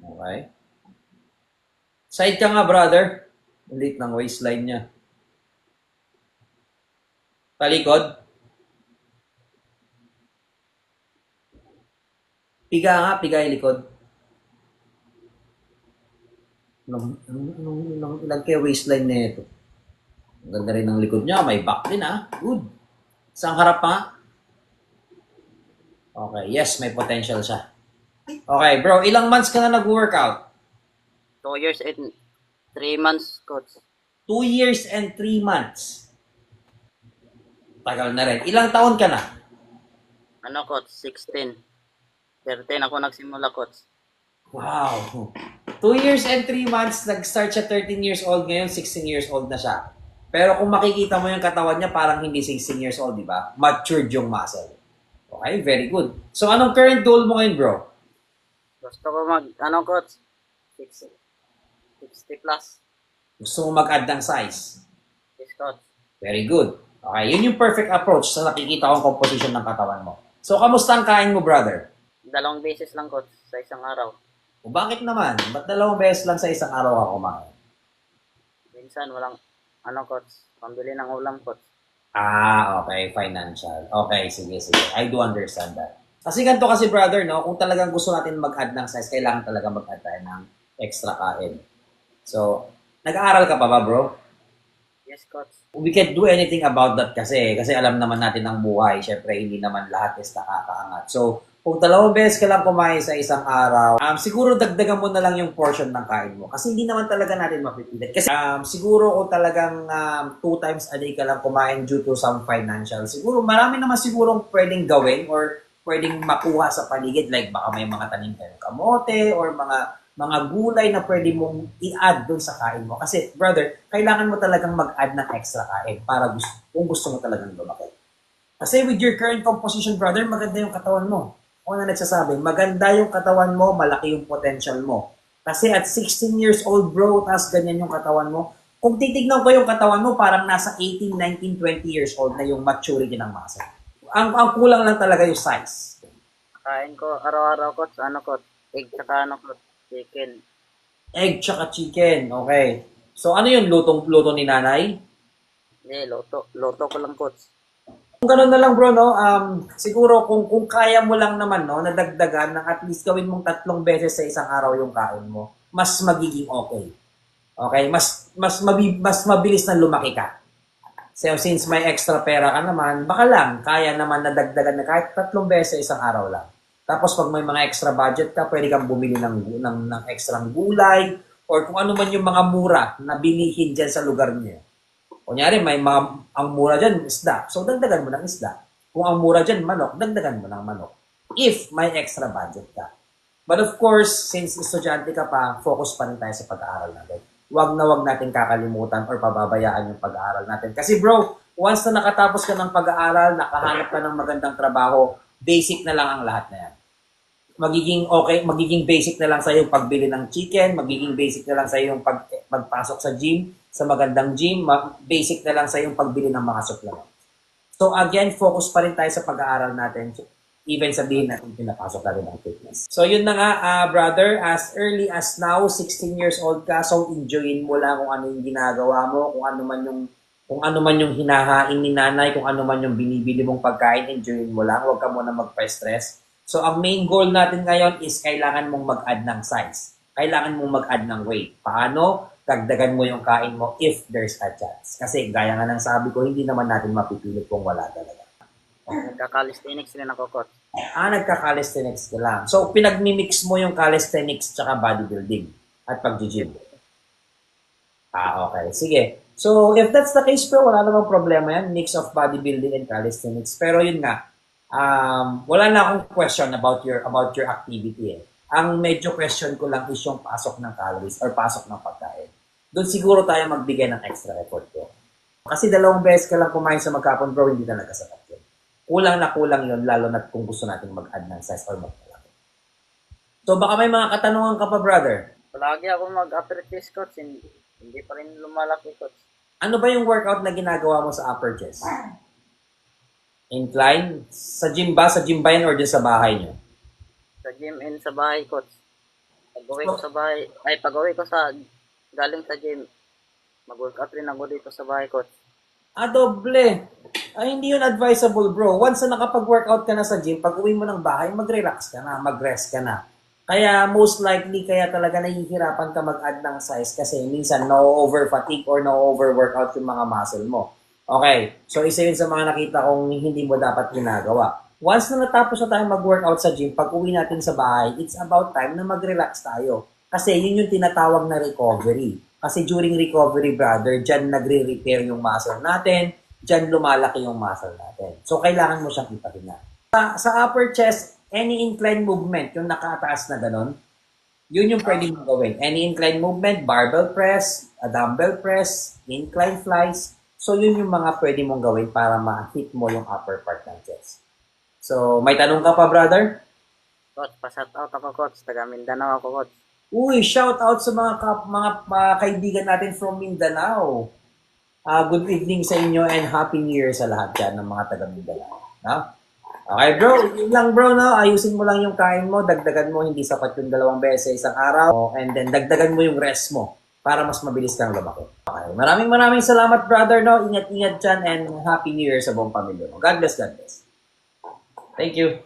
Okay. Side ka nga, brother. Ang liit ng waistline niya. Talikod. Piga nga, piga yung likod. Ilan kaya waistline na ito? Ang ganda rin ng likod niya. May back din ah. Good. Isang harap pa nga. Okay, yes, may potential siya. Okay, bro, ilang months ka na nag-workout? 2 years and 3 months, coach. 2 years and 3 months. Tagal na rin. Ilang taon ka na? Ano, coach? 16. 13 ako nagsimula, coach. Wow. 2 years and 3 months, nag-start siya 13 years old, ngayon 16 years old na siya. Pero kung makikita mo yung katawan niya, parang hindi 16 years old, di ba? Matured yung muscle. Okay, very good. So, anong current goal mo ngayon, bro? Gusto ko coach? 60, 60 plus. Gusto mo mag-add ng size? Yes, coach. Very good. Okay, yun yung perfect approach sa nakikita kong composition ng katawan mo. So, kamusta ang kain mo, brother? 2 beses lang, coach, sa isang araw. O bakit naman? Ba't 2 beses lang sa isang araw ka kumain? Minsan, walang, coach, pambili ng ulam, coach. Okay. Financial. Okay, sige. I do understand that. Kasi ganito kasi, brother, no? Kung talagang gusto natin mag-add ng size, kailangan talaga mag-add tayo ng extra kain. So, nag-aaral ka pa ba, bro? Yes, coach. We can't do anything about that kasi alam naman natin ang buhay. Syempre, hindi naman lahat is nakakaangat. So, kung 2 beses ka lang kumain sa isang araw, siguro dagdagan mo na lang yung portion ng kain mo. Kasi hindi naman talaga natin mapipilit. Kasi siguro kung talagang 2 times a day ka lang kumain due to some financial, siguro marami naman sigurong pwedeng gawin or pwedeng makuha sa paligid. Like baka may mga tanim kayong kamote or mga gulay na pwede mong i-add doon sa kain mo. Kasi, brother, kailangan mo talagang mag-add ng extra kain para kung gusto mo talagang lumaki. Kasi with your current composition, brother, maganda yung katawan mo. Ako na nagsasabi, maganda yung katawan mo, malaki yung potential mo. Kasi at 16 years old, bro, tapos ganyan yung katawan mo. Kung titignan ko yung katawan mo, parang nasa 18, 19, 20 years old na yung maturity ng muscle. Ang kulang lang talaga yung size. Kain ko araw-araw, coach. Coach? Egg tsaka coach? Chicken. Egg tsaka chicken, okay. So ano yung luto ni nanay? Hindi, loto ko lang, coach. Kung gano'n na lang bro, no, siguro kung kaya mo lang naman, no, nadagdagan na at least gawin mong 3 beses sa isang araw yung kain mo, mas magiging okay. Okay? Mas mabilis na lumaki ka. So, since may extra pera ka naman, baka lang, kaya naman nadagdagan na kahit 3 beses sa isang araw lang. Tapos pag may mga extra budget ka, pwede kang bumili ng extra gulay or kung ano man yung mga mura na bilihin dyan sa lugar niyo. Kunyari, ang mura dyan, isda. So, dagdagan mo ng isda. Kung ang mura dyan, manok, dagdagan mo ng manok. If may extra budget ka. But of course, since estudyante ka pa, focus pa rin tayo sa pag-aaral natin. Huwag na huwag natin kakalimutan or pababayaan yung pag-aaral natin. Kasi bro, once na nakatapos ka ng pag-aaral, nakahanap ka ng magandang trabaho, basic na lang ang lahat na yan. Magiging basic na lang sa yung pagbili ng chicken, magiging basic na lang sa yung pagpasok sa gym, sa magandang gym, basic na lang sa yung pagbili ng mga supplement. So again, focus pa rin tayo sa pag-aaral natin. Even sabihin natin pinapasok na rin ang fitness. So yun na nga, brother, as early as now, 16 years old ka, so enjoyin mo lang kung ano yung ginagawa mo, kung ano man yung hinahain ni nanay, kung ano man yung binibili mong pagkain, enjoyin mo lang, huwag ka muna magpa-stress. So, ang main goal natin ngayon is kailangan mong mag-add ng size. Kailangan mong mag-add ng weight. Paano? Dagdagan mo yung kain mo if there's a chance. Kasi gaya nga ng sabi ko, hindi naman natin mapipilit kung wala talaga. Nagka-calisthenics rin ako, coach. Nagka-calisthenics ka lang. So, pinagmimix mo yung calisthenics tsaka bodybuilding at pag-gym. Okay. Sige. So, if that's the case, bro, wala namang problema yan. Mix of bodybuilding and calisthenics. Pero yun nga, wala na akong question about your activity eh. Ang medyo question ko lang is yung pasok ng calories or pasok ng pagkain. Doon siguro tayo magbigay ng extra effort ko. Kasi 2 beses ka lang kumain sa maghapon, bro, hindi talaga sapat yun. Kulang na kulang yun, lalo na kung gusto natin mag-add ng size or magpalaki. So baka may mga katanungan ka pa, brother? Palagi ako mag-upper chest, coach. Hindi pa rin lumalaki, coach. Ano ba yung workout na ginagawa mo sa upper chest? Incline? Sa gym ba? Sa gym ba yan or dyan sa bahay nyo? Sa gym and sa bahay, coach. Pag-uwi ko sa bahay, ay pag-uwi ko sa galing sa gym, mag-workout rin ako dito sa bahay, coach. Doble. Ay, hindi yun advisable, bro. Once na nakapag-workout ka na sa gym, pag uwi mo ng bahay, mag-relax ka na, mag-rest ka na. Kaya most likely, kaya talaga nahihirapan ka mag-add ng size kasi minsan no-over-fatigue or no-over-workout yung mga muscle mo. Okay, so isa yun sa mga nakita kong hindi mo dapat ginagawa. Once na natapos na tayo mag-workout sa gym, pag uwi natin sa bahay, it's about time na mag-relax tayo. Kasi yun yung tinatawag na recovery. Kasi during recovery, brother, dyan nagre-repair yung muscle natin, dyan lumalaki yung muscle natin. So, kailangan mo siyang ipahinga. Sa upper chest, any incline movement, yung nakataas na ganon, yun yung pwede mong gawin. Any incline movement, barbell press, a dumbbell press, incline flies. So, yun yung mga pwede mong gawin para ma-hit mo yung upper part ng chest. So, may tanong ka pa, brother? Coach, pa-shout out ako, coach. Taga Mindanao ako, coach. Uy, shout out sa mga kaibigan natin from Mindanao. Good evening sa inyo and Happy New Year sa lahat dyan ng mga taga Mindanao. No? Okay bro, yun lang bro, no? Ayusin mo lang yung kain mo, dagdagan mo, hindi sapat yung 2 beses isang araw, and then dagdagan mo yung rest mo para mas mabilis kang lumaki. Okay, maraming salamat brother, no? Ingat-ingat dyan and Happy New Year sa buong pamilya mo. God bless, God bless. Thank you.